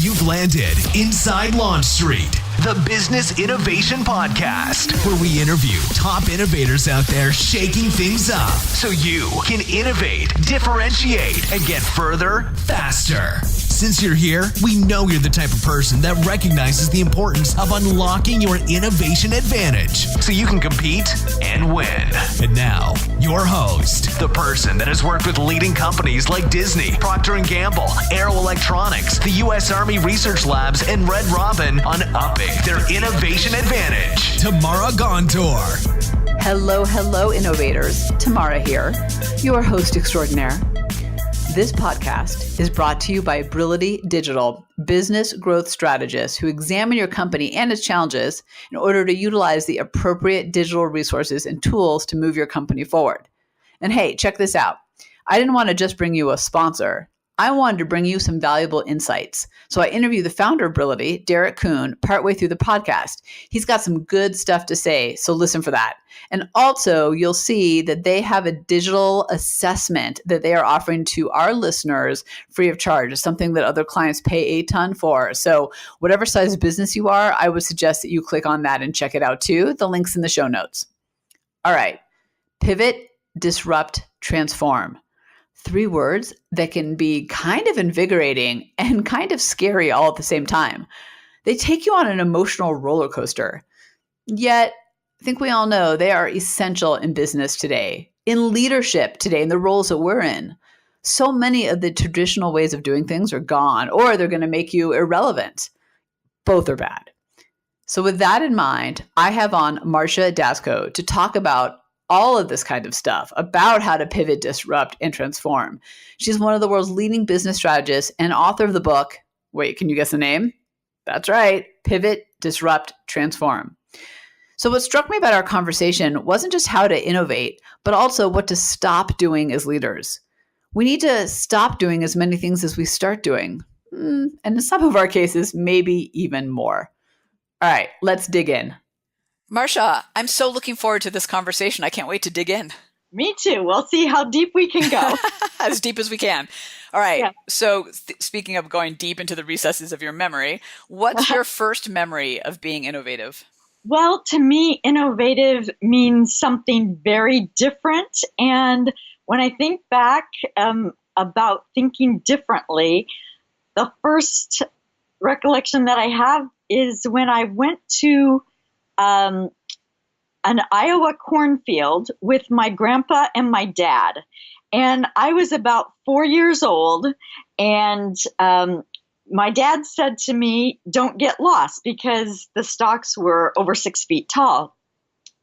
You've landed inside Launch Street, the Business Innovation Podcast, where we interview top innovators out there shaking things up so you can innovate, differentiate, and get further faster. Since you're here, we know you're the type of person that recognizes the importance of unlocking your innovation advantage so you can compete and win. And now, your host, the person that has worked with leading companies like Disney, Procter & Gamble, Aero Electronics, the U.S. Army Research Labs, and Red Robin on upping their innovation advantage. Tamara Gontor. Hello, innovators. Tamara here, your host extraordinaire. This podcast is brought to you by Ability Digital, business growth strategists who examine your company and its challenges in order to utilize the appropriate digital resources and tools to move your company forward. And hey, check this out. I didn't want to just bring you a sponsor. I wanted to bring you some valuable insights. So I interviewed the founder of Ability, Derek Kuhn, partway through the podcast. He's got some good stuff to say, so listen for that. And also, you'll see that they have a digital assessment that they are offering to our listeners free of charge. It's something that other clients pay a ton for. So whatever size business you are, I would suggest that you click on that and check it out too. The link's in the show notes. All right. Pivot, disrupt, transform. 3 words that can be kind of invigorating and kind of scary all at the same time. They take you on an emotional roller coaster. Yet, I think we all know they are essential in business today, in leadership today, in the roles that we're in. So many of the traditional ways of doing things are gone, or they're going to make you irrelevant. Both are bad. So with that in mind, I have on Marcia Daszko to talk about all of this kind of stuff, about how to pivot, disrupt, and transform. She's one of the world's leading business strategists and author of the book, wait, can you guess the name? That's right, Pivot, Disrupt, Transform. So what struck me about our conversation wasn't just how to innovate, but also what to stop doing as leaders. We need to stop doing as many things as we start doing, and in some of our cases, maybe even more. All right, let's dig in. Marcia, I'm so looking forward to this conversation. I can't wait to dig in. Me too. We'll see how deep we can go. As deep as we can. All right. Yeah. So speaking of going deep into the recesses of your memory, what's your first memory of being innovative? Well, to me, innovative means something very different. And when I think back about thinking differently, the first recollection that I have is when I went to an Iowa cornfield with my grandpa and my dad. And I was about 4 years old. And my dad said to me, don't get lost, because the stalks were over 6 feet tall.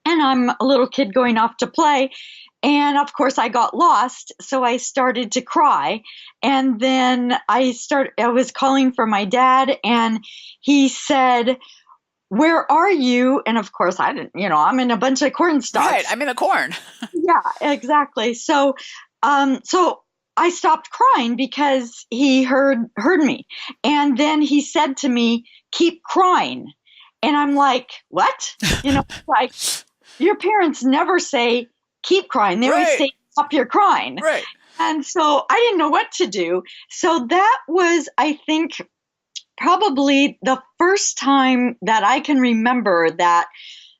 And I'm a little kid going off to play. And of course I got lost. So I started to cry. And then I was calling for my dad, and he said, where are you? And of course I didn't, I'm in a bunch of corn stalks. Right. I'm in the corn. Yeah, exactly. So I stopped crying because he heard me. And then he said to me, keep crying. And I'm like, what? Like your parents never say, keep crying. They always say, stop your crying. Right. And so I didn't know what to do. So that was, I think, probably the first time that I can remember that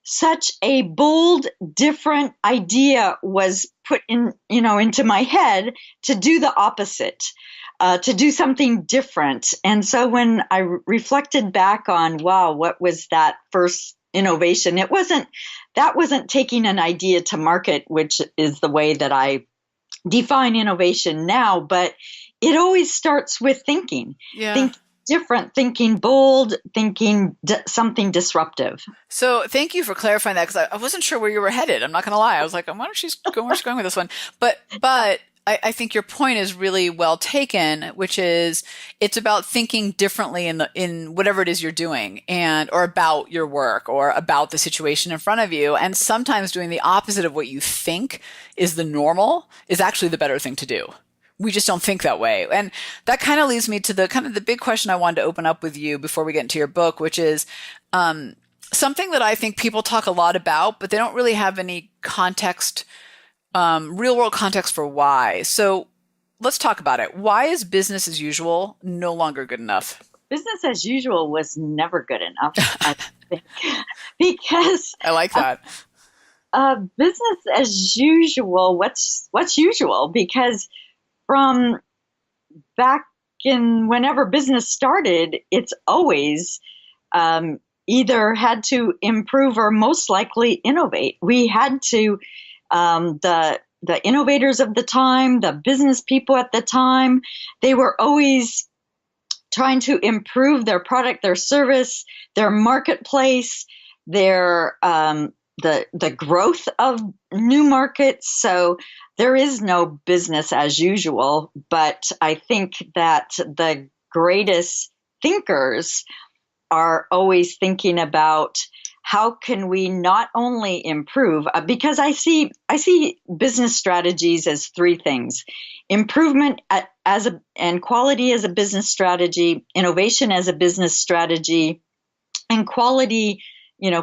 such a bold, different idea was put in, into my head to do the opposite, to do something different. And so when I reflected back on, wow, what was that first innovation? That wasn't taking an idea to market, which is the way that I define innovation now, but it always starts with thinking. Yeah. Think different, thinking bold, thinking something disruptive. So thank you for clarifying that, because I wasn't sure where you were headed. I'm not going to lie. I was like, I wonder where's she going with this one. But I think your point is really well taken, which is it's about thinking differently in whatever it is you're doing, or about your work, or about the situation in front of you. And sometimes doing the opposite of what you think is the normal is actually the better thing to do. We just don't think that way. And that kind of leads me to the big question I wanted to open up with you before we get into your book, which is something that I think people talk a lot about, but they don't really have any context, real world context for why. So let's talk about it. Why is business as usual no longer good enough? business as usual was never good enough, I think, because I like that. business as usual. What's usual? Because from back in whenever business started, it's always either had to improve or most likely innovate. We had to the innovators of the time, the business people at the time, they were always trying to improve their product, their service, their marketplace, their the growth of new markets. So there is no business as usual, but I think that the greatest thinkers are always thinking about how can we not only improve, because I see business strategies as three things: improvement and quality as a business strategy, innovation as a business strategy, and quality,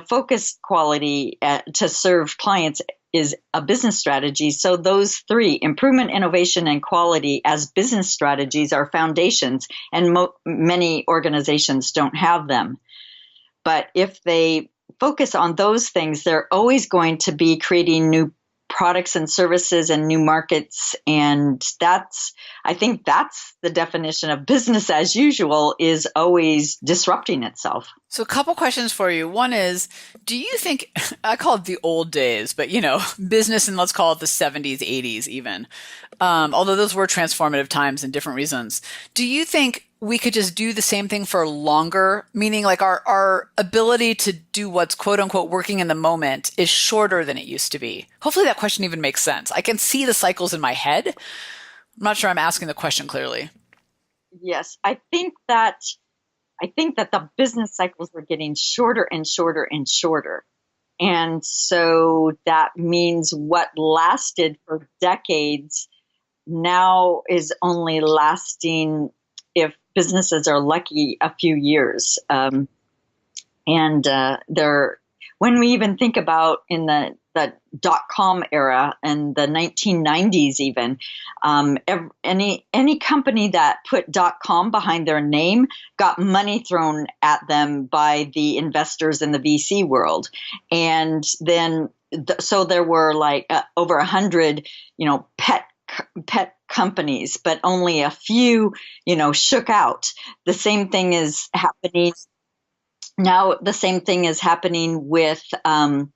focused quality to serve clients is a business strategy. So those three, improvement, innovation, and quality as business strategies, are foundations, and many organizations don't have them. But if they focus on those things, they're always going to be creating new products and services and new markets. And I think that's the definition of business as usual, is always disrupting itself. So a couple questions for you. One is, do you think, I call it the old days, but business in, let's call it the 70s, 80s even, although those were transformative times and different reasons. Do you think we could just do the same thing for longer? Meaning like our ability to do what's quote unquote working in the moment is shorter than it used to be. Hopefully that question even makes sense. I can see the cycles in my head. I'm not sure I'm asking the question clearly. Yes, I think that the business cycles are getting shorter and shorter and shorter. And so that means what lasted for decades now is only lasting, if businesses are lucky, a few years. When we even think about in the dot-com era and the 1990s even, any company that put .com behind their name got money thrown at them by the investors in the VC world. And then, so there were like over 100, pet companies, but only a few, shook out. The same thing is happening now. The same thing is happening with the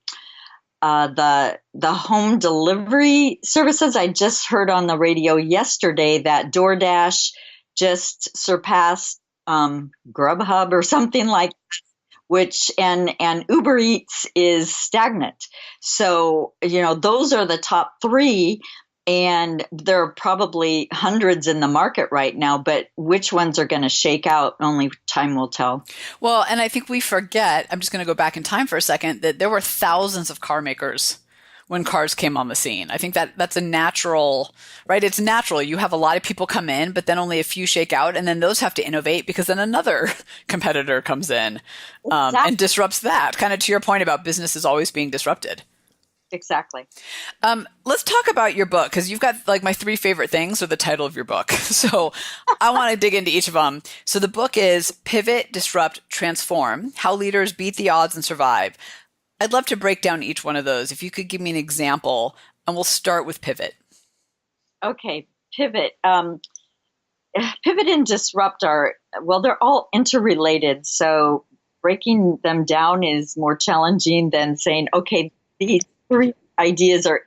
home delivery services. I just heard on the radio yesterday that DoorDash just surpassed Grubhub or something like that, which and Uber Eats is stagnant. So those are the top three. And there are probably hundreds in the market right now, but which ones are going to shake out, only time will tell. Well, and I think we forget, I'm just going to go back in time for a second, that there were thousands of car makers when cars came on the scene. I think that's a natural, right? It's natural. You have a lot of people come in, but then only a few shake out, and then those have to innovate because then another competitor comes in and disrupts that. Kind of to your point about businesses always being disrupted. Exactly. Let's talk about your book, because you've got like my three favorite things are the title of your book. So I want to dig into each of them. So the book is Pivot, Disrupt, Transform: How Leaders Beat the Odds and Survive. I'd love to break down each one of those. If you could give me an example, and we'll start with Pivot. Okay. Pivot. Pivot and Disrupt they're all interrelated. So breaking them down is more challenging than saying, okay, these three ideas are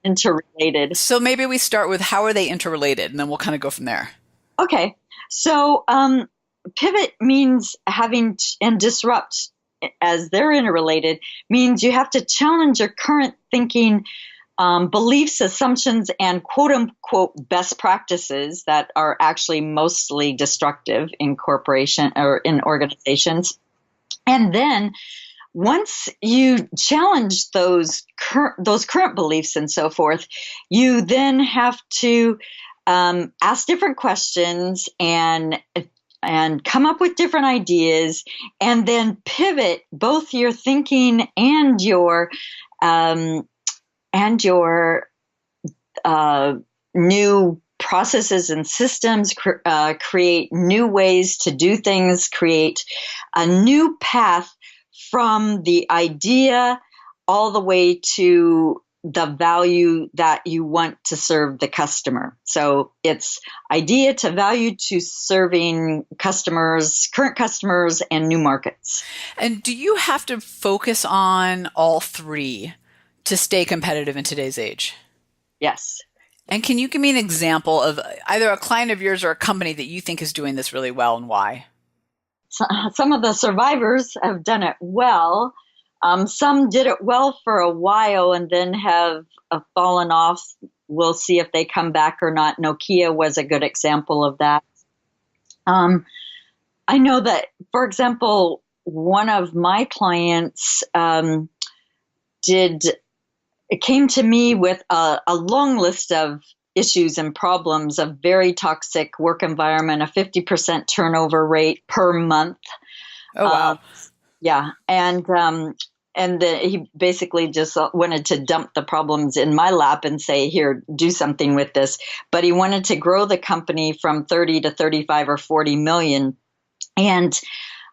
interrelated. So maybe we start with how are they interrelated, and then we'll kind of go from there. Okay. So pivot means and disrupt, as they're interrelated, means you have to challenge your current thinking, beliefs, assumptions, and quote unquote best practices that are actually mostly destructive in corporation or in organizations. And then once you challenge those current beliefs and so forth, you then have to ask different questions and come up with different ideas, and then pivot both your thinking and your new processes and systems, create new ways to do things, create a new path from the idea all the way to the value that you want to serve the customer. So it's idea to value to serving customers, current customers, and new markets. And do you have to focus on all three to stay competitive in today's age? Yes. And can you give me an example of either a client of yours or a company that you think is doing this really well and why? Some of the survivors have done it well. Some did it well for a while and then have fallen off. We'll see if they come back or not. Nokia was a good example of that. I know that, for example, one of my clients came to me with a long list of issues and problems, a very toxic work environment, a 50% turnover rate per month. Oh, wow. Yeah. And he basically just wanted to dump the problems in my lap and say, here, do something with this. But he wanted to grow the company from 30 to 35 or 40 million. And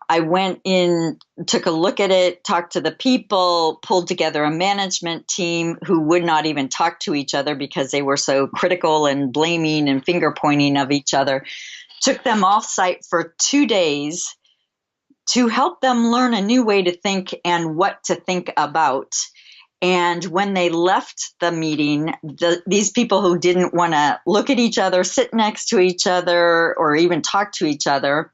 I went in, took a look at it, talked to the people, pulled together a management team who would not even talk to each other because they were so critical and blaming and finger pointing of each other. Took them off site for 2 days to help them learn a new way to think and what to think about. And when they left the meeting, these people who didn't want to look at each other, sit next to each other, or even talk to each other,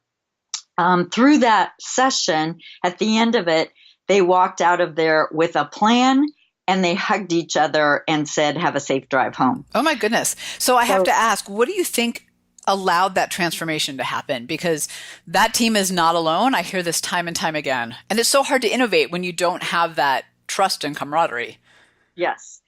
through that session, at the end of it, they walked out of there with a plan and they hugged each other and said, have a safe drive home. Oh my goodness. So I have to ask, what do you think allowed that transformation to happen? Because that team is not alone. I hear this time and time again. And it's so hard to innovate when you don't have that trust and camaraderie. Yes.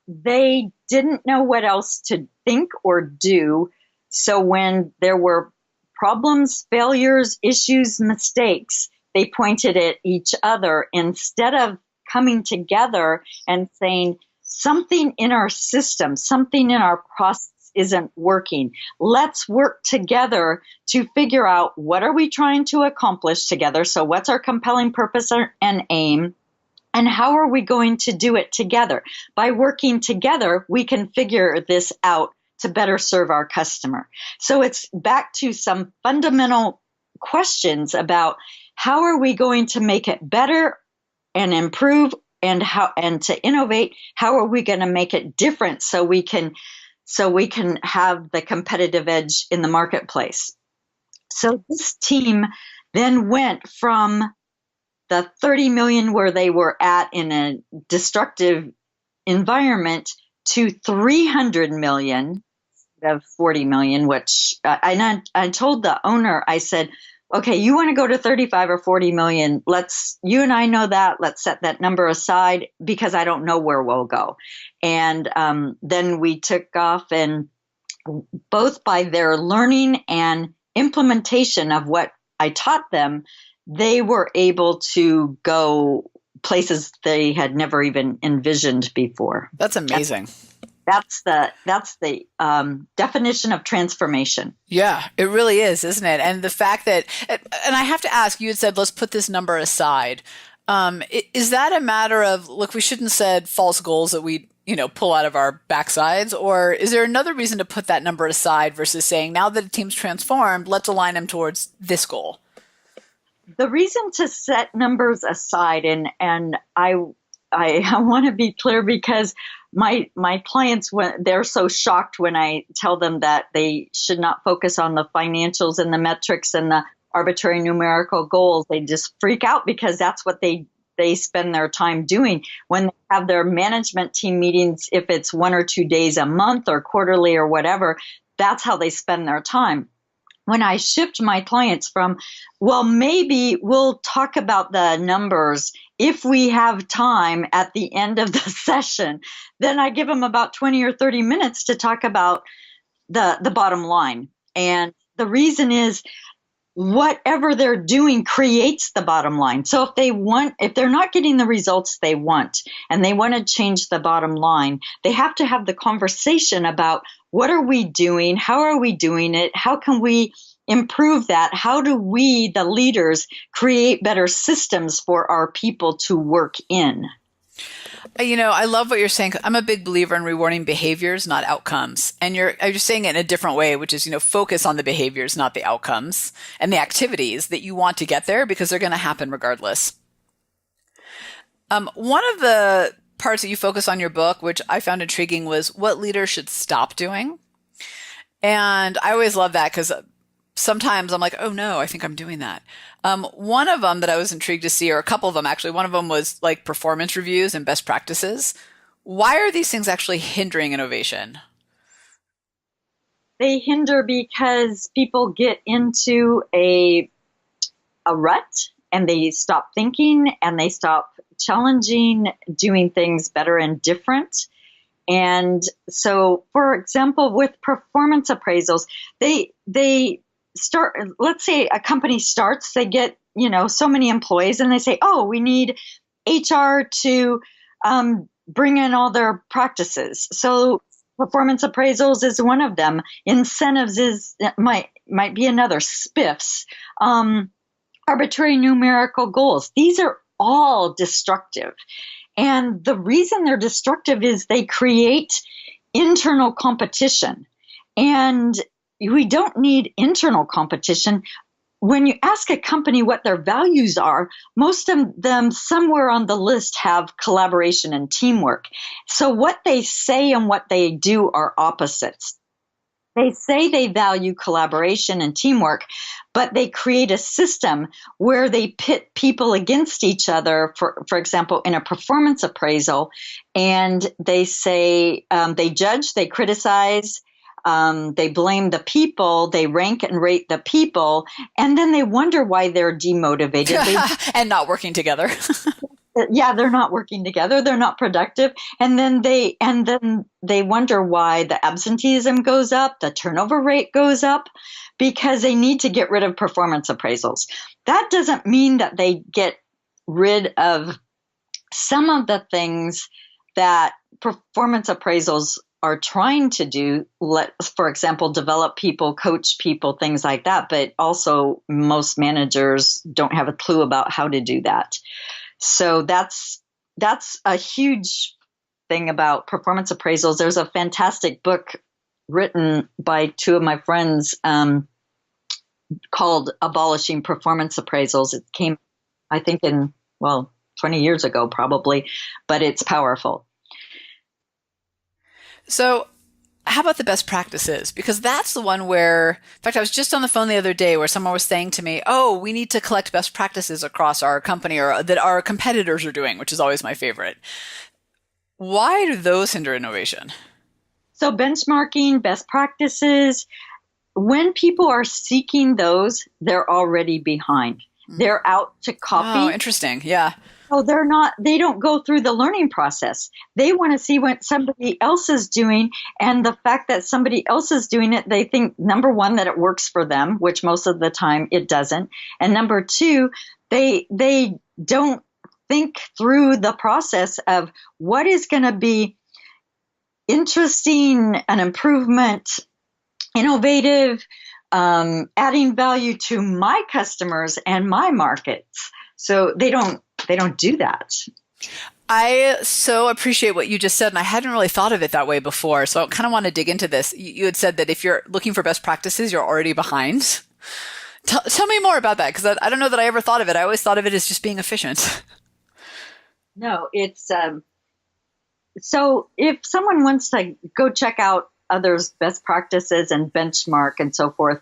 They didn't know what else to think or do. So when there were problems, failures, issues, mistakes, they pointed at each other instead of coming together and saying, something in our system, something in our process isn't working. Let's work together to figure out what are we trying to accomplish together. So what's our compelling purpose and aim? And how are we going to do it together? By working together, we can figure this out to better serve our customer. So it's back to some fundamental questions about how are we going to make it better and improve, and to innovate, how are we going to make it different so we can have the competitive edge in the marketplace. So this team then went from the 30 million where they were at in a destructive environment to 300 million of 40 million, which I told the owner, I said, okay, you want to go to 35 or 40 million. You and I know that. Let's set that number aside because I don't know where we'll go. And then we took off, and both by their learning and implementation of what I taught them, they were able to go places they had never even envisioned before. That's amazing. That's the definition of transformation. Yeah, it really is, isn't it? And the fact that, and I have to ask, you had said, let's put this number aside. Is that a matter of, look, we shouldn't set false goals that we, pull out of our backsides? Or is there another reason to put that number aside versus saying, now that a team's transformed, let's align them towards this goal? The reason to set numbers aside, and I want to be clear because my clients, when they're so shocked when I tell them that they should not focus on the financials and the metrics and the arbitrary numerical goals, they just freak out because that's what they spend their time doing. When they have their management team meetings, if it's 1 or 2 days a month or quarterly or whatever, that's how they spend their time. When I shift my clients from, well, maybe we'll talk about the numbers if we have time at the end of the session, then I give them about 20 or 30 minutes to talk about the bottom line. And the reason is whatever they're doing creates the bottom line. So if they're not getting the results they want and they want to change the bottom line, they have to have the conversation about what are we doing? How are we doing it? How can we improve that? How do we, the leaders, create better systems for our people to work in? I love what you're saying. I'm a big believer in rewarding behaviors, not outcomes. And you're saying it in a different way, which is, focus on the behaviors, not the outcomes and the activities that you want to get there because they're going to happen regardless. One of the parts that you focus on in your book, which I found intriguing, was what leaders should stop doing. And I always love that because sometimes I'm like, oh no, I think I'm doing that. One of them that I was intrigued to see, or a couple of them actually, one of them was like performance reviews and best practices. Why are these things actually hindering innovation? They hinder because people get into a rut and they stop thinking and they stop challenging, doing things better and different. And so, for example, with performance appraisals, they start, let's say a company starts, they get, so many employees and they say, oh, we need HR to bring in all their practices. So performance appraisals is one of them. Incentives might be another. SPIFs, arbitrary numerical goals. These are all destructive. And the reason they're destructive is they create internal competition. And we don't need internal competition. When you ask a company what their values are, most of them somewhere on the list have collaboration and teamwork. So what they say and what they do are opposites. They say they value collaboration and teamwork, but they create a system where they pit people against each other, for example, in a performance appraisal, and they say they judge, they criticize, they blame the people, they rank and rate the people, and then they wonder why they're demotivated. And not working together. Yeah, they're not working together. They're not productive. And then they wonder why the absenteeism goes up, the turnover rate goes up, because they need to get rid of performance appraisals. That doesn't mean that they get rid of some of the things that performance appraisals are trying to do, for example, develop people, coach people, things like that. But also most managers don't have a clue about how to do that. So that's a huge thing about performance appraisals. There's a fantastic book written by two of my friends called Abolishing Performance Appraisals. It came, I think, 20 years ago probably, but it's powerful. So how about the best practices? Because that's the one where, in fact, I was just on the phone the other day where someone was saying to me, oh, we need to collect best practices across our company or that our competitors are doing, which is always my favorite. Why do those hinder innovation? So benchmarking, best practices, when people are seeking those, they're already behind. They're out to copy. Oh, interesting. Yeah. So they don't go through the learning process. They want to see what somebody else is doing. And the fact that somebody else is doing it, they think, number one, that it works for them, which most of the time it doesn't. And number two, they don't think through the process of what is going to be interesting, an improvement, innovative, adding value to my customers and my markets. So they don't do that. I so appreciate what you just said, and I hadn't really thought of it that way before. So I kind of want to dig into this. You had said that if you're looking for best practices, you're already behind. Tell me more about that, because I don't know that I ever thought of it. I always thought of it as just being efficient. No, it's so if someone wants to go check out others' best practices and benchmark and so forth,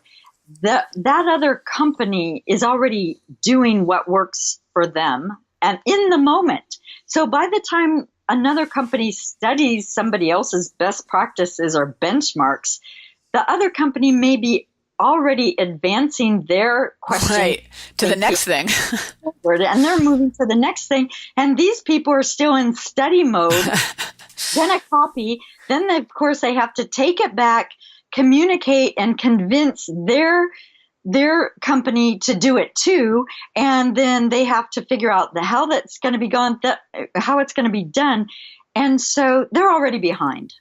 that other company is already doing what works for them and in the moment. So by the time another company studies somebody else's best practices or benchmarks, the other company may be already advancing their question right to the next thing. And they're moving to the next thing. And these people are still in study mode, then a copy. Then, of course, they have to take it back, communicate, and convince their their company to do it too, and then they have to figure out how that's going to be how it's going to be done, and so they're already behind.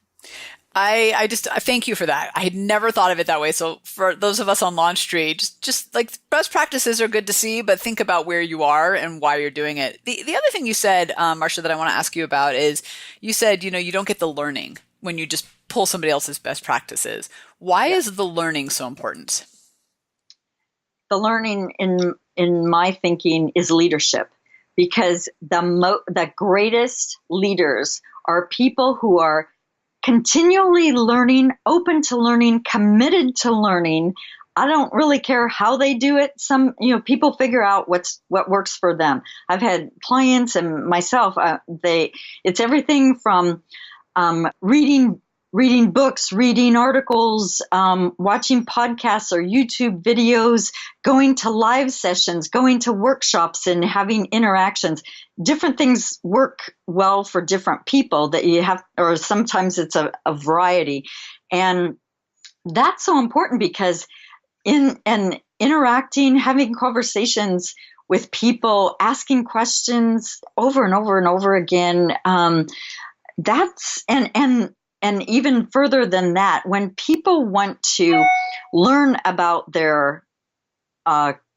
I thank you for that. I had never thought of it that way. So for those of us on Launch Street, just like best practices are good to see, but think about where you are and why you're doing it. The other thing you said, Marcia, that I want to ask you about is you said, you don't get the learning when you just pull somebody else's best practices. Why is the learning so important? The learning in my thinking is leadership, because the greatest leaders are people who are continually learning, open to learning, committed to learning. I don't really care how they do it. Some, people figure out what works for them. I've had clients and myself, it's everything from reading books, reading articles, watching podcasts or YouTube videos, going to live sessions, going to workshops and having interactions. Different things work well for different people that you have, or sometimes it's a variety. And that's so important, because in interacting, having conversations with people, asking questions over and over and over again, that's, and even further than that, when people want to learn about their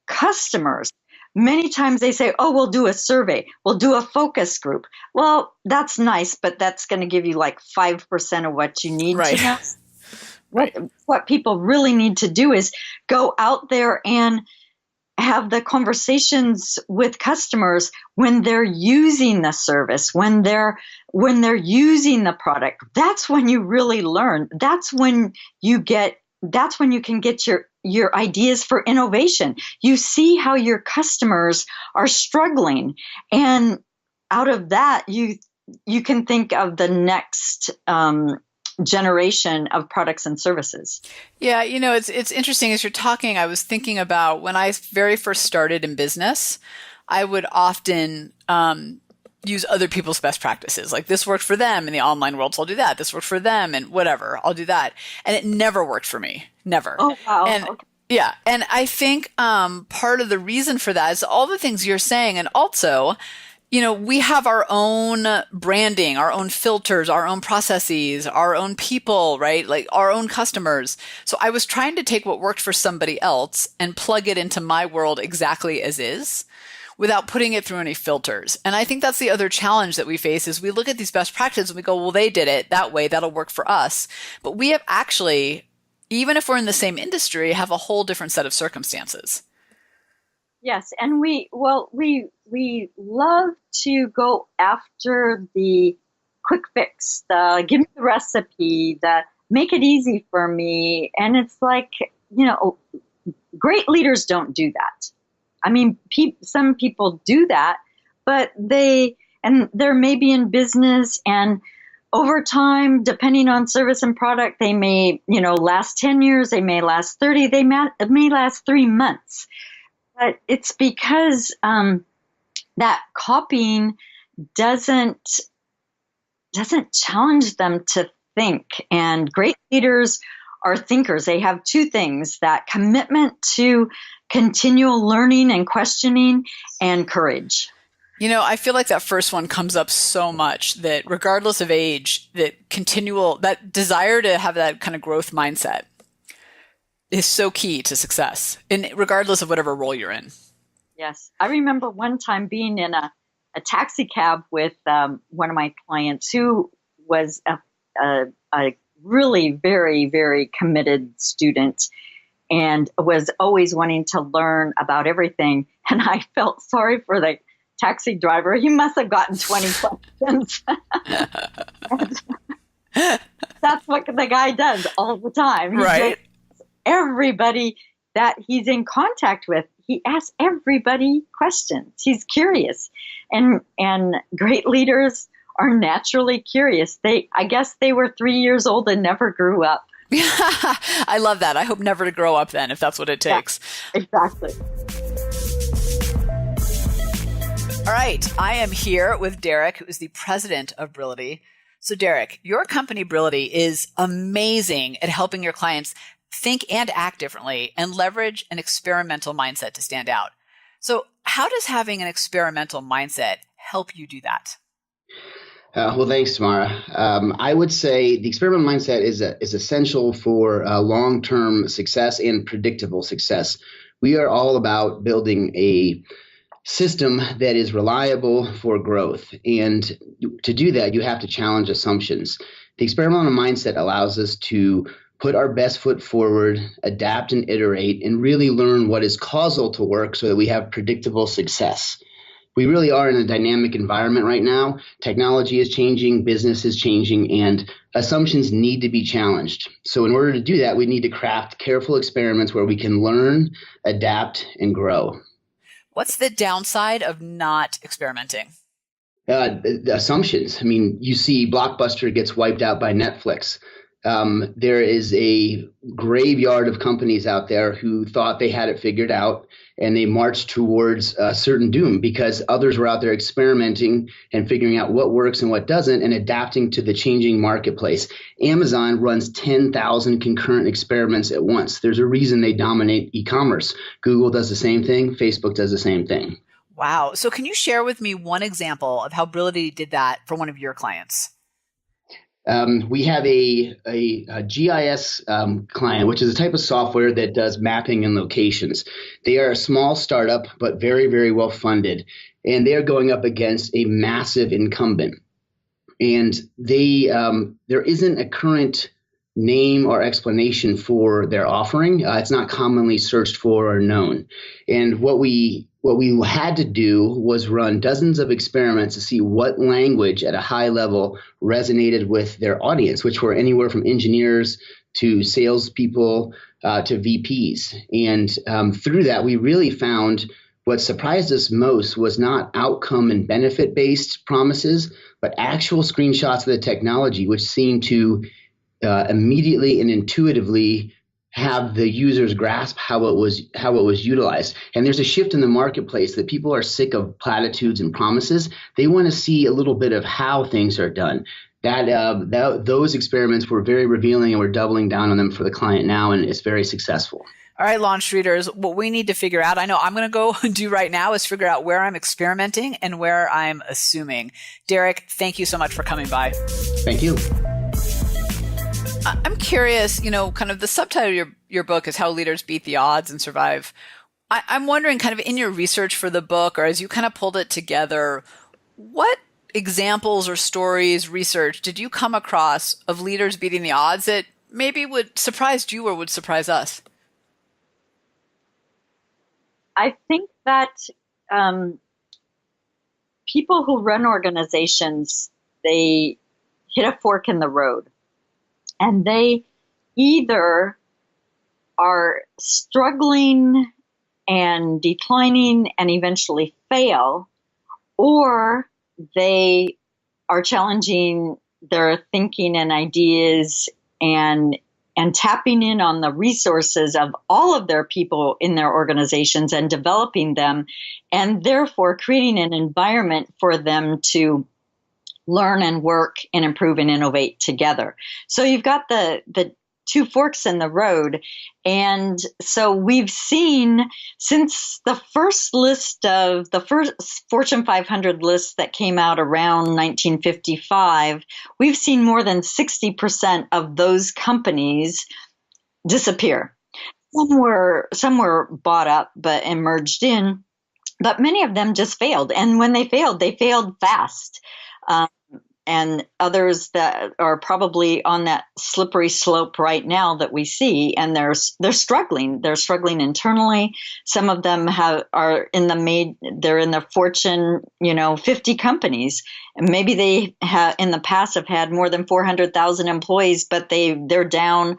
customers, many times they say, oh, we'll do a survey, we'll do a focus group. Well, that's nice, but that's going to give you like 5% of what you need to know. What people really need to do is go out there and have the conversations with customers when they're using the service, when they're using the product. That's when you really learn. That's when you can get your ideas for innovation. You see how your customers are struggling, and out of that you can think of the next generation of products and services. Yeah, it's interesting as you're talking. I was thinking about when I very first started in business, I would often use other people's best practices. Like, this worked for them in the online world, so I'll do that. This worked for them and whatever, I'll do that. And it never worked for me. Never. Oh, wow. And, okay. Yeah. And I think part of the reason for that is all the things you're saying. And also, we have our own branding, our own filters, our own processes, our own people, right? Like our own customers. So I was trying to take what worked for somebody else and plug it into my world exactly as is, without putting it through any filters. And I think that's the other challenge that we face is we look at these best practices and we go, well, they did it that way, that'll work for us. But we have actually, even if we're in the same industry, have a whole different set of circumstances. Yes, and we love to go after the quick fix, the give me the recipe, the make it easy for me. And it's like, great leaders don't do that. I mean, some people do that, but they're maybe in business, and over time, depending on service and product, they may, last 10 years, they may last 30, they may last 3 months. But it's because that copying doesn't challenge them to think. And great leaders are thinkers. They have two things: that commitment to continual learning and questioning, and courage. I feel like that first one comes up so much, that regardless of age, that desire to have that kind of growth mindset is so key to success, and regardless of whatever role you're in. Yes. I remember one time being in a taxi cab with one of my clients who was a really very, very committed student and was always wanting to learn about everything. And I felt sorry for the taxi driver. He must have gotten 20 questions. That's what the guy does all the time. Right. Everybody that he's in contact with, he asks everybody questions. He's curious, and great leaders are naturally curious. I guess they were 3 years old and never grew up. I love that. I hope never to grow up then, if that's what it takes. Yeah, exactly. All right. I am here with Derek, who is the president of Brility. So Derek, your company Brility is amazing at helping your clients think and act differently, and leverage an experimental mindset to stand out. So how does having an experimental mindset help you do that? Well, thanks, Tamara. I would say the experimental mindset is essential for long-term success and predictable success. We are all about building a system that is reliable for growth. And to do that, you have to challenge assumptions. The experimental mindset allows us to put our best foot forward, adapt and iterate, and really learn what is causal to work so that we have predictable success. We really are in a dynamic environment right now. Technology is changing, business is changing, and assumptions need to be challenged. So in order to do that, we need to craft careful experiments where we can learn, adapt, and grow. What's the downside of not experimenting? The assumptions. I mean, you see Blockbuster gets wiped out by Netflix. There is a graveyard of companies out there who thought they had it figured out, and they marched towards certain doom because others were out there experimenting and figuring out what works and what doesn't and adapting to the changing marketplace. Amazon runs 10,000 concurrent experiments at once. There's a reason they dominate e-commerce. Google does the same thing. Facebook does the same thing. Wow. So can you share with me one example of how Brility did that for one of your clients? We have a GIS client, which is a type of software that does mapping and locations. They are a small startup, but very, very well funded. And they are going up against a massive incumbent. And there isn't a current name or explanation for their offering. It's not commonly searched for or known. And what we had to do was run dozens of experiments to see what language at a high level resonated with their audience, which were anywhere from engineers to salespeople to VPs. And through that, we really found what surprised us most was not outcome and benefit-based promises, but actual screenshots of the technology, which seemed to immediately and intuitively have the users grasp how it was utilized. And there's a shift in the marketplace that people are sick of platitudes and promises. They want to see a little bit of how things are done. Those experiments were very revealing, and we're doubling down on them for the client now, and it's very successful. All right, Launch Readers, what we need to figure out, I know I'm going to go do right now, is figure out where I'm experimenting and where I'm assuming. Derek, thank you so much for coming by. Thank you. I'm curious, kind of the subtitle of your book is How Leaders Beat the Odds and Survive. I'm wondering, kind of in your research for the book, or as you kind of pulled it together, what examples or stories, research did you come across of leaders beating the odds that maybe would surprise you or would surprise us? I think that people who run organizations, they hit a fork in the road. And they either are struggling and declining and eventually fail, or they are challenging their thinking and ideas and tapping in on the resources of all of their people in their organizations and developing them, and therefore creating an environment for them to learn and work and improve and innovate together. So you've got the two forks in the road. And so we've seen since the first Fortune 500 list that came out around 1955, we've seen more than 60% of those companies disappear. Some were bought up and merged in, but many of them just failed. And when they failed fast. And others that are probably on that slippery slope right now that we see, and they're struggling. They're struggling internally. Some of them are in the Fortune 50 companies, and maybe they have in the past have had more than 400,000 employees, but they're down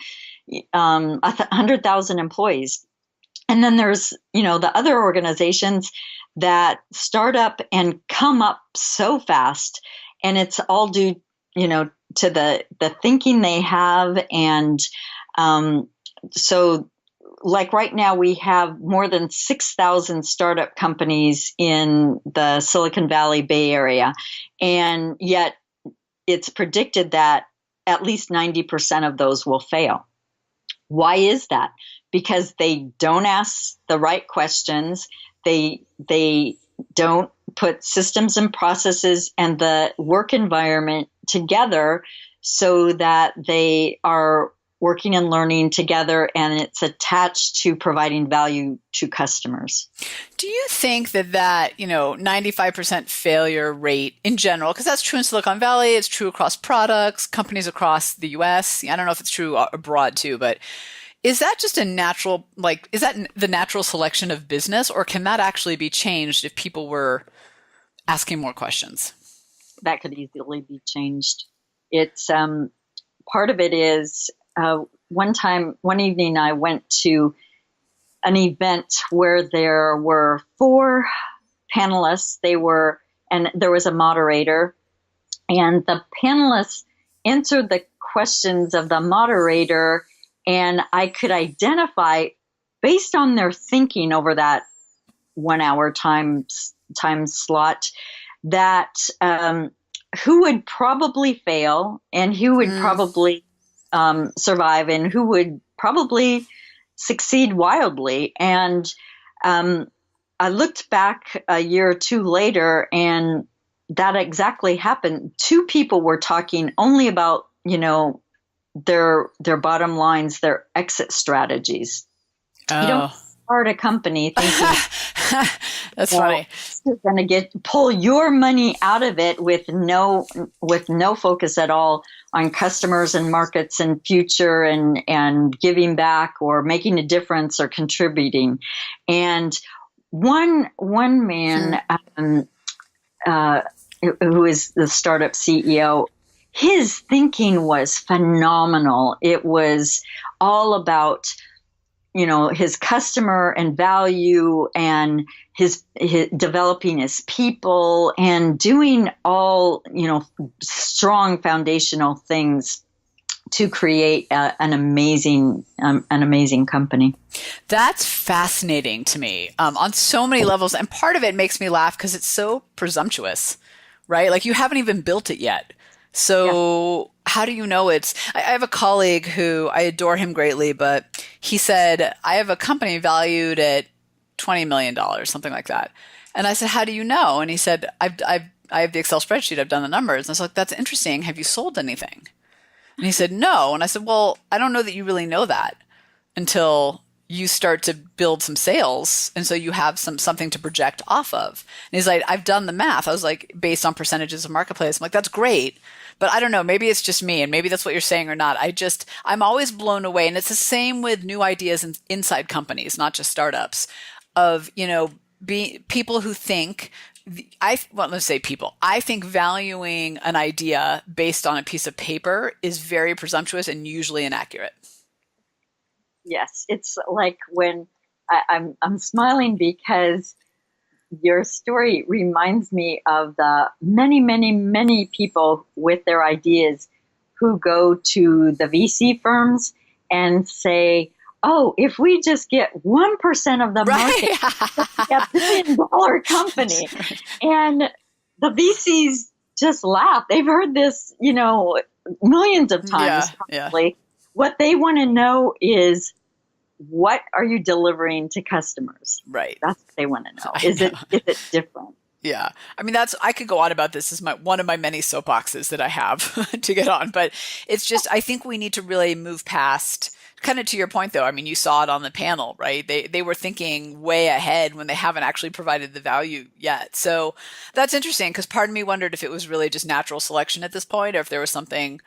100,000 employees. And then there's the other organizations that start up and come up so fast. And it's all due, to the thinking they have. And so like right now, we have more than 6,000 startup companies in the Silicon Valley Bay Area. And yet it's predicted that at least 90% of those will fail. Why is that? Because they don't ask the right questions. They don't put systems and processes and the work environment together so that they are working and learning together, and it's attached to providing value to customers. Do you think that 95% failure rate in general, because that's true in Silicon Valley, it's true across products, companies across the US, I don't know if it's true abroad too, but is that just a natural, is that the natural selection of business, or can that actually be changed if people were asking more questions? That could easily be changed. It's part of it is one evening I went to an event where there were 4 panelists. And there was a moderator, and the panelists answered the questions of the moderator, and I could identify based on their thinking over that 1 hour time slot that who would probably fail and who would probably survive and who would probably succeed wildly. And I looked back a year or two later, and that exactly happened. 2 people were talking only about, their bottom lines, their exit strategies. Oh. You don't start a company thinking that's funny. You're going to pull your money out of it with no focus at all on customers and markets and future and giving back or making a difference or contributing. And one man who is the startup CEO, his thinking was phenomenal. It was all about his customer and value and his developing his people and doing all, strong foundational things to create an amazing company. That's fascinating to me on so many levels. And part of it makes me laugh because it's so presumptuous, right? Like you haven't even built it yet. So how do you know I have a colleague who I adore him greatly, but he said, I have a company valued at $20 million, something like that. And I said, how do you know? And he said, I have the Excel spreadsheet. I've done the numbers. And I was like, that's interesting. Have you sold anything? And he said, no. And I said, well, I don't know that you really know that until you start to build some sales. And so you have something to project off of. And he's like, I've done the math. I was like, based on percentages of marketplace. I'm like, that's great. But I don't know, maybe it's just me and maybe that's what you're saying or not. I'm always blown away. And it's the same with new ideas inside companies, not just startups, of, people who think, let's say people. I think valuing an idea based on a piece of paper is very presumptuous and usually inaccurate. Yes, it's like when I'm smiling because your story reminds me of the many, many, many people with their ideas who go to the VC firms and say, oh, if we just get 1% of the market, we'll be a $1 billion company. And the VCs just laugh. They've heard this, millions of times, probably. Yeah. What they want to know is, what are you delivering to customers? Right. That's what they want to know. Is it different? Yeah. I mean, I could go on about this as one of my many soapboxes that I have to get on, but it's just, I think we need to really move past, kind of to your point though. I mean, you saw it on the panel, right? They were thinking way ahead when they haven't actually provided the value yet. So that's interesting because part of me wondered if it was really just natural selection at this point, or if there was something,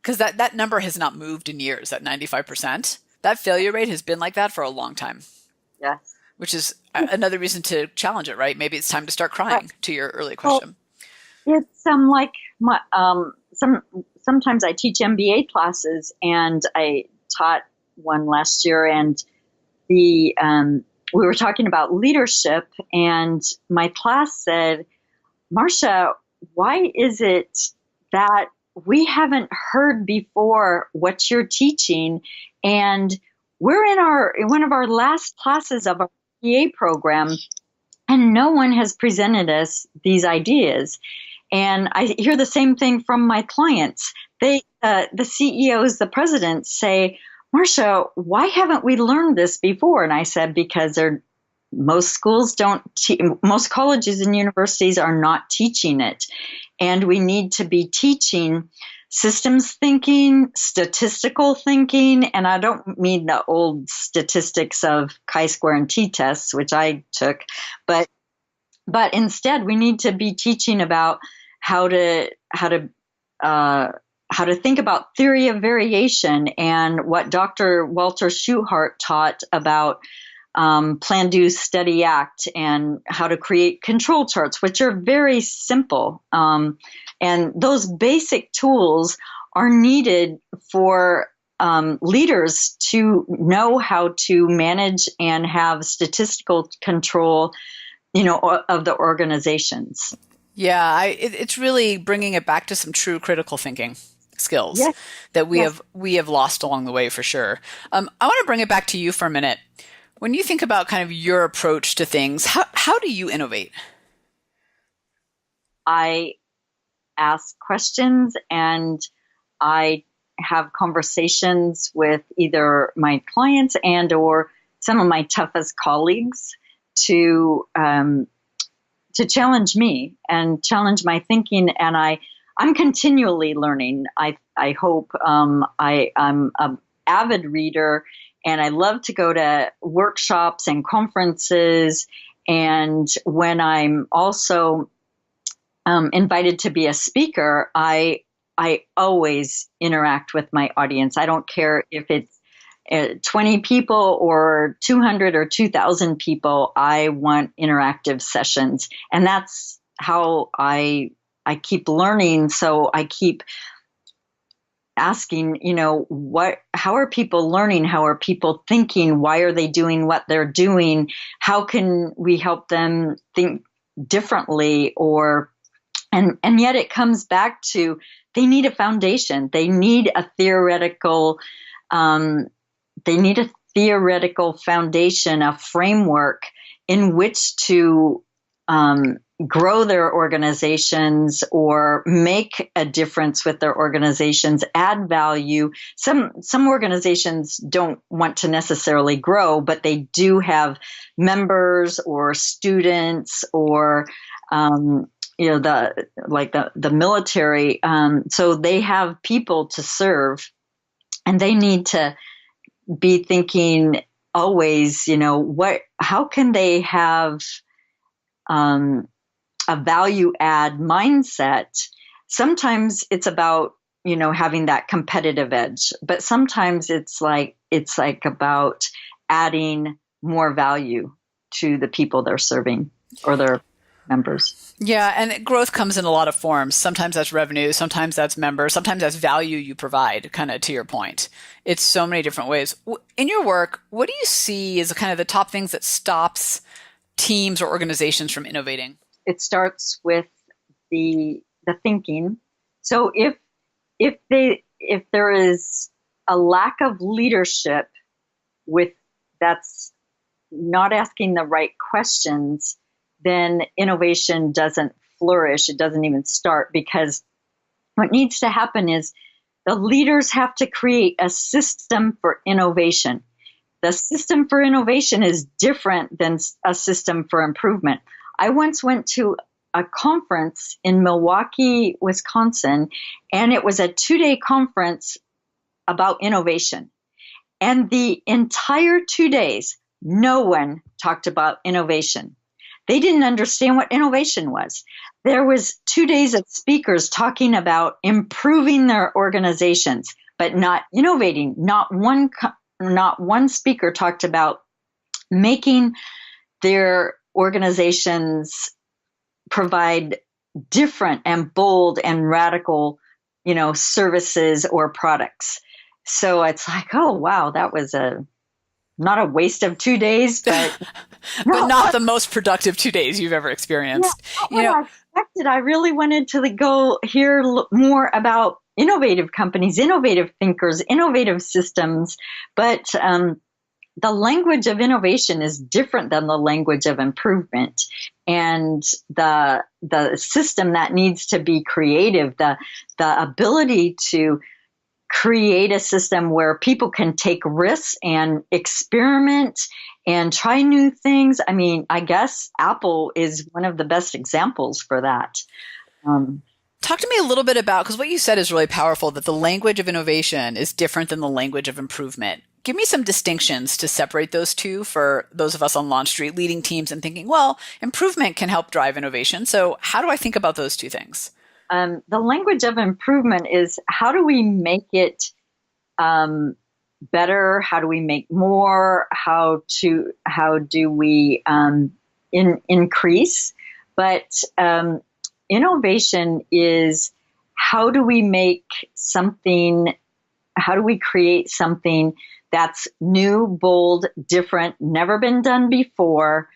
because that number has not moved in years, that 95%. That failure rate has been like that for a long time. Yes. Which is another reason to challenge it, right? Maybe it's time to start crying, to your earlier question. Well, it's like sometimes I teach MBA classes, and I taught one last year, and we were talking about leadership, and my class said, Marcia, why is it that we haven't heard before what you're teaching? And we're in one of our last classes of our PA program, and no one has presented us these ideas. And I hear the same thing from my clients. The CEOs, the presidents say, Marcia, why haven't we learned this before? And I said, because most schools don't, most colleges and universities are not teaching it. And we need to be teaching systems thinking, statistical thinking, and I don't mean the old statistics of chi-square and t-tests, which I took, but instead we need to be teaching about how to think about theory of variation and what Dr. Walter Schuhart taught about plan, do, study, act, and how to create control charts, which are very simple. And those basic tools are needed for leaders to know how to manage and have statistical control, of the organizations. Yeah, it's really bringing it back to some true critical thinking skills that we have lost along the way for sure. I want to bring it back to you for a minute. When you think about kind of your approach to things, how do you innovate? I ask questions and I have conversations with either my clients and or some of my toughest colleagues to challenge me and challenge my thinking. And I'm continually learning. I hope I'm an avid reader, and I love to go to workshops and conferences. And when I'm also invited to be a speaker, I always interact with my audience. I don't care if it's 20 people or 200 or 2,000 people. I want interactive sessions. And that's how I keep learning. So I keep asking, how are people learning? How are people thinking? Why are they doing what they're doing? How can we help them think differently? And yet it comes back to they need a foundation. They need a theoretical foundation, a framework in which to grow their organizations or make a difference with their organizations, add value. Some organizations don't want to necessarily grow, but they do have members or students or the military. So they have people to serve, and they need to be thinking always, how can they have a value add mindset? Sometimes it's about, having that competitive edge, but sometimes it's like about adding more value to the people they're serving or their members. Yeah, and growth comes in a lot of forms. Sometimes that's revenue, sometimes that's members, sometimes that's value you provide, kind of to your point. It's so many different ways. In your work, what do you see as kind of the top things that stops teams or organizations from innovating? It starts with the thinking. So if there is a lack of leadership that's not asking the right questions, then innovation doesn't flourish. It doesn't even start, because what needs to happen is the leaders have to create a system for innovation. The system for innovation is different than a system for improvement. I once went to a conference in Milwaukee, Wisconsin, and it was a 2-day conference about innovation. And the entire 2 days, no one talked about innovation. They didn't understand what innovation was. There was 2 days of speakers talking about improving their organizations, but not innovating. Not one speaker talked about making their organizations provide different and bold and radical, services or products. So it's like, oh, wow, that was not a waste of 2 days, but but not the most productive 2 days you've ever experienced. Yeah, I expected. I really wanted to go hear more about innovative companies, innovative thinkers, innovative systems, but the language of innovation is different than the language of improvement. And the system that needs to be creative, the ability to create a system where people can take risks and experiment and try new things. I mean, I guess Apple is one of the best examples for that. Talk to me a little bit about, because what you said is really powerful, that the language of innovation is different than the language of improvement. Give me some distinctions to separate those two for those of us on Launch Street leading teams and thinking, well, improvement can help drive innovation. So how do I think about those two things? The language of improvement is, how do we make it better? How do we make more? How do we increase? But innovation is, how do we create something that's new, bold, different, never been done before,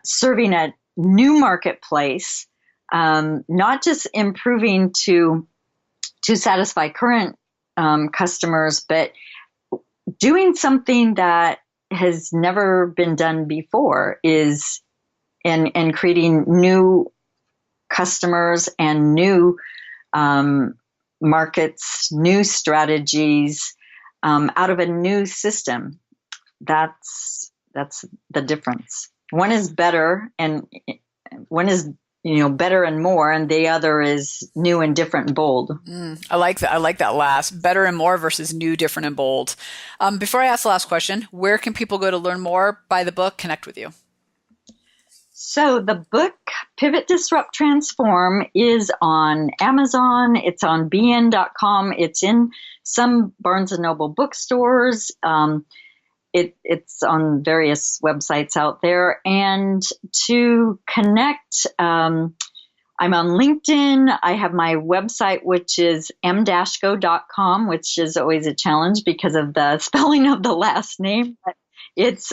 serving a new marketplace, not just improving to satisfy current customers, but doing something that has never been done before, and creating new customers and new markets, new strategies out of a new system. That's the difference. One is better, and one is better and more, and the other is new and different and bold. I like that. I like that last, better and more versus new, different and bold. Before I ask the last question, where can people go to learn more, buy the book, connect with you? So the book, Pivot, Disrupt, Transform, is on Amazon. It's on bn.com. It's in some Barnes & Noble bookstores. It's on various websites out there. And to connect, I'm on LinkedIn. I have my website, which is mdashko.com, which is always a challenge because of the spelling of the last name. But it's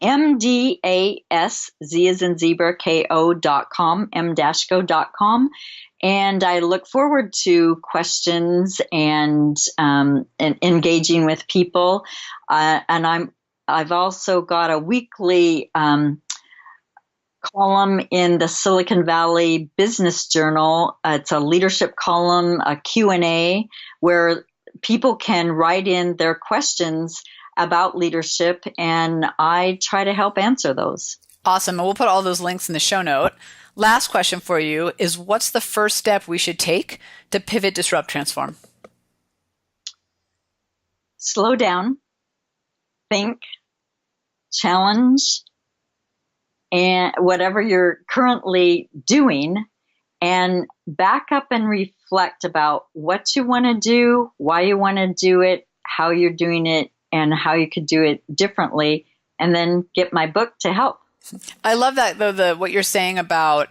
MDAS, Z as in zebra, KO.com, mdashko.com. And I look forward to questions and engaging with people. And I've also got a weekly column in the Silicon Valley Business Journal. It's a leadership column, a Q&A, where people can write in their questions about leadership, and I try to help answer those. Awesome. And we'll put all those links in the show note. Last question for you is, what's the first step we should take to pivot, disrupt, transform? Slow down, think, challenge, and whatever you're currently doing, and back up and reflect about what you want to do, why you want to do it, how you're doing it, and how you could do it differently, and then get my book to help. I love that, though, what you're saying about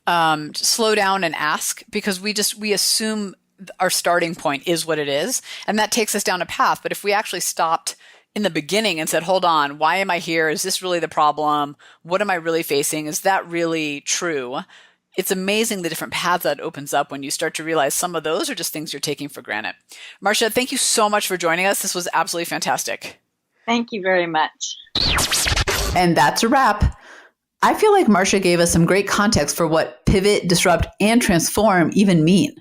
slow down and ask, because we assume our starting point is what it is, and that takes us down a path. But if we actually stopped in the beginning and said, hold on, why am I here? Is this really the problem? What am I really facing? Is that really true? It's amazing the different paths that opens up when you start to realize some of those are just things you're taking for granted. Marcia, thank you so much for joining us. This was absolutely fantastic. Thank you very much. And that's a wrap. I feel like Marcia gave us some great context for what pivot, disrupt, and transform even mean.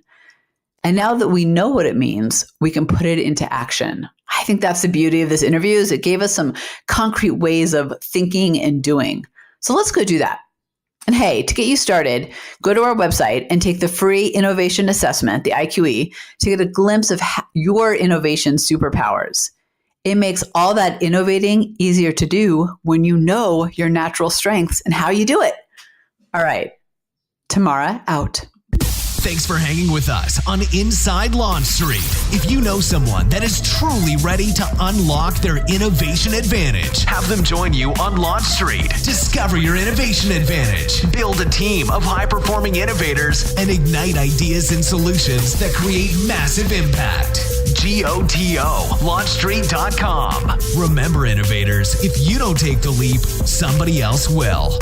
And now that we know what it means, we can put it into action. I think that's the beauty of this interview, is it gave us some concrete ways of thinking and doing. So let's go do that. And hey, to get you started, go to our website and take the free innovation assessment, the IQE, to get a glimpse of your innovation superpowers. It makes all that innovating easier to do when you know your natural strengths and how you do it. All right, Tamara out. Thanks for hanging with us on Inside Launch Street. If you know someone that is truly ready to unlock their innovation advantage, have them join you on Launch Street. Discover your innovation advantage. Build a team of high-performing innovators and ignite ideas and solutions that create massive impact. GOTO, launchstreet.com. Remember, innovators, if you don't take the leap, somebody else will.